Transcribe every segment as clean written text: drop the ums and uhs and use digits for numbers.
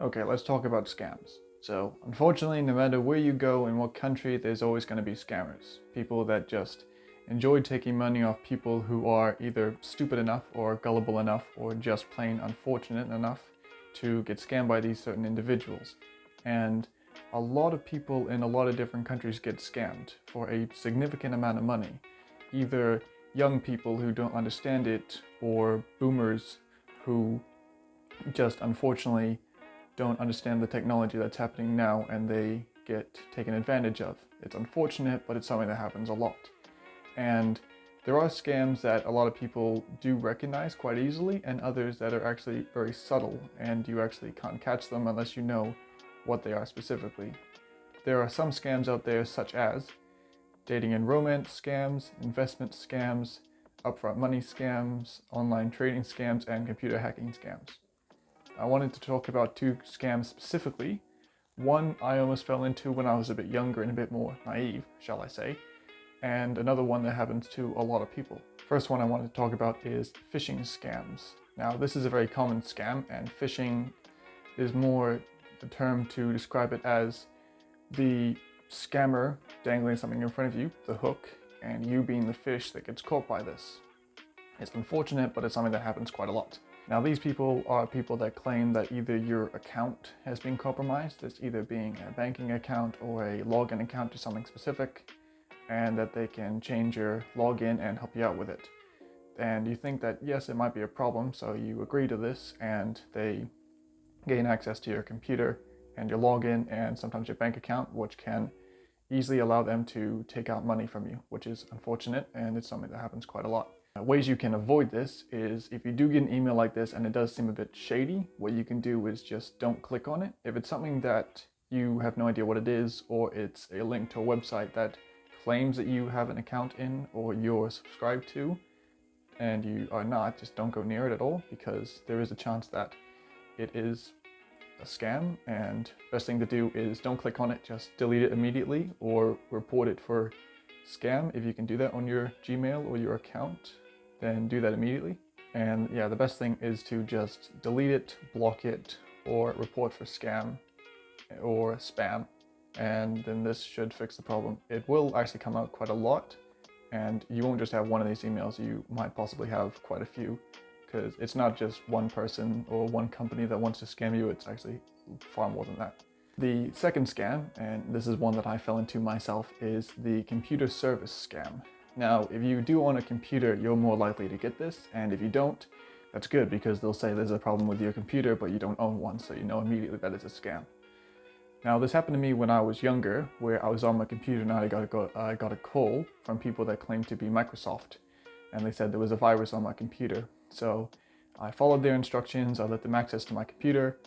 Okay, let's talk about scams. So, unfortunately, no matter where you go in what country, there's always going to be scammers. People that just enjoy taking money off people who are either stupid enough or gullible enough or just plain unfortunate enough to get scammed by these certain individuals. And a lot of people in a lot of different countries get scammed for a significant amount of money. Either young people who don't understand it or boomers who just unfortunately don't understand the technology that's happening now and they get taken advantage of. It's unfortunate, but it's something that happens a lot. And there are scams that a lot of people do recognize quite easily and others that are actually very subtle and you actually can't catch them unless you know what they are specifically. There are some scams out there such as dating and romance scams, investment scams, upfront money scams, online trading scams, and computer hacking scams. I wanted to talk about two scams specifically. One I almost fell into when I was a bit younger and a bit more naive, shall I say, and another one that happens to a lot of people. First one I want to talk about is phishing scams. Now, this is a very common scam, and phishing is more the term to describe it as the scammer dangling something in front of you, the hook, and you being the fish that gets caught by this. It's unfortunate, but it's something that happens quite a lot. Now, these people are people that claim that either your account has been compromised, it's either being a banking account or a login account to something specific, and that they can change your login and help you out with it. And you think that, yes, it might be a problem, so you agree to this, and they gain access to your computer and your login and sometimes your bank account, which can easily allow them to take out money from you, which is unfortunate, and it's something that happens quite a lot. Ways you can avoid this is if you do get an email like this and it does seem a bit shady, what you can do is just don't click on it. If it's something that you have no idea what it is, or it's a link to a website that claims that you have an account in or you're subscribed to and you are not, just don't go near it at all, because there is a chance that it is a scam, and best thing to do is don't click on it, just delete it immediately or report it for scam. If you can do that on your Gmail or your account, then do that immediately. And yeah, the best thing is to just delete it, block it, or report for scam or spam, and then this should fix the problem. It will actually come out quite a lot, and you won't just have one of these emails, you might possibly have quite a few, because it's not just one person or one company that wants to scam you, it's actually far more than that. The second scam, and this is one that I fell into myself, is the computer service scam. Now, if you do own a computer, you're more likely to get this, and if you don't, that's good, because they'll say there's a problem with your computer, but you don't own one, so you know immediately that it's a scam. Now, this happened to me when I was younger, where I was on my computer and I got a call from people that claimed to be Microsoft, and they said there was a virus on my computer. So I followed their instructions, I let them access to my computer,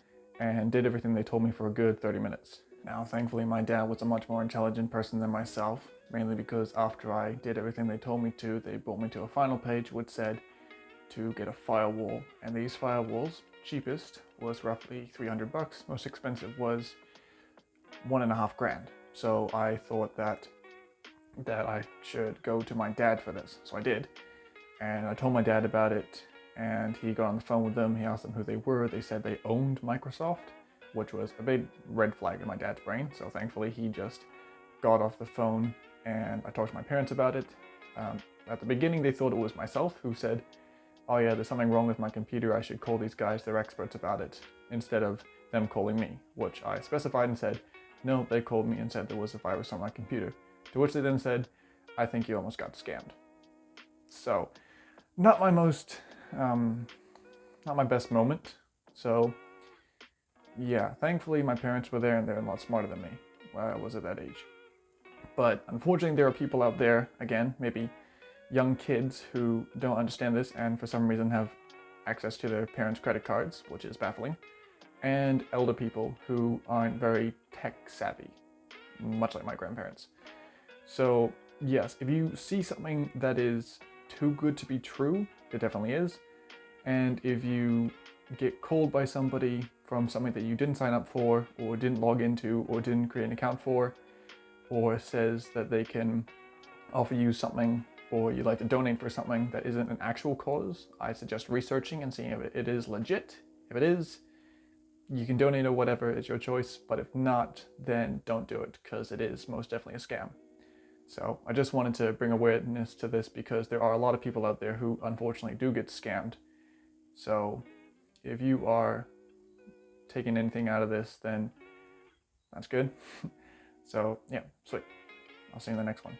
and did everything they told me for a good 30 minutes. Now, thankfully, my dad was a much more intelligent person than myself, mainly because after I did everything they told me to, they brought me to a final page which said to get a firewall. And these firewalls, cheapest was roughly $300, most expensive was $1.5 grand. So I thought that I should go to my dad for this. So I did, and I told my dad about it, and he got on the phone with them. He asked them who they were. They said they owned Microsoft, which was a big red flag in my dad's brain. So thankfully he just got off the phone, and I talked to my parents about it. At the beginning they thought it was myself who said, oh yeah, there's something wrong with my computer, I should call these guys, they're experts about it, instead of them calling me, which I specified and said, no, they called me and said there was a virus on my computer. To which they then said, I think you almost got scammed. So, not my most, not my best moment. So, yeah, thankfully my parents were there and they're a lot smarter than me when I was at that age. But unfortunately there are people out there, again, maybe young kids who don't understand this and for some reason have access to their parents' credit cards, which is baffling, and elder people who aren't very tech savvy, much like my grandparents. So yes, if you see something that is too good to be true, it definitely is. And if you get called by somebody from something that you didn't sign up for, or didn't log into, or didn't create an account for, or says that they can offer you something, or you'd like to donate for something that isn't an actual cause, I suggest researching and seeing if it is legit. If it is, you can donate or whatever, it's your choice, but if not, then don't do it, because it is most definitely a scam. So I just wanted to bring awareness to this because there are a lot of people out there who unfortunately do get scammed. So if you are taking anything out of this, then that's good. So yeah, sweet. I'll see you in the next one.